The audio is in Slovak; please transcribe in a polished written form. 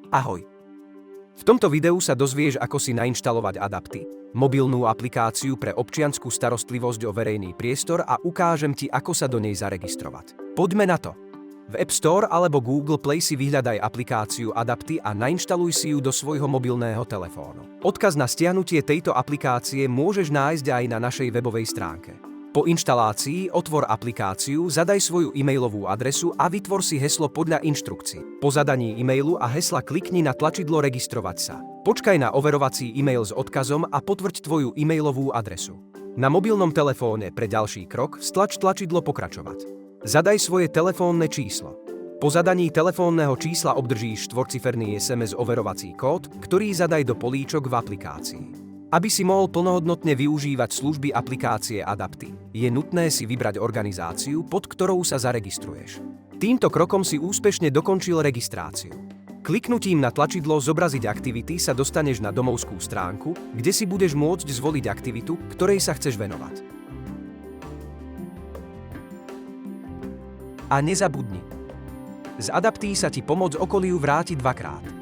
Ahoj. V tomto videu sa dozvieš, ako si nainštalovať Adapty, mobilnú aplikáciu pre občiansku starostlivosť o verejný priestor a ukážem ti, ako sa do nej zaregistrovať. Poďme na to. V App Store alebo Google Play si vyhľadaj aplikáciu Adapty a nainštaluj si ju do svojho mobilného telefónu. Odkaz na stiahnutie tejto aplikácie môžeš nájsť aj na našej webovej stránke. Po inštalácii otvor aplikáciu, zadaj svoju e-mailovú adresu a vytvor si heslo podľa inštrukcií. Po zadaní e-mailu a hesla klikni na tlačidlo Registrovať sa. Počkaj na overovací e-mail s odkazom a potvrď tvoju e-mailovú adresu. Na mobilnom telefóne pre ďalší krok stlač tlačidlo Pokračovať. Zadaj svoje telefónne číslo. Po zadaní telefónneho čísla obdržíš štvorciferný SMS overovací kód, ktorý zadaj do políčok v aplikácii. Aby si mohol plnohodnotne využívať služby aplikácie Adapty, je nutné si vybrať organizáciu, pod ktorou sa zaregistruješ. Týmto krokom si úspešne dokončil registráciu. Kliknutím na tlačidlo Zobraziť aktivity sa dostaneš na domovskú stránku, kde si budeš môcť zvoliť aktivitu, ktorej sa chceš venovať. A nezabudni, z Adapty sa ti pomoc okoliu vráti dvakrát.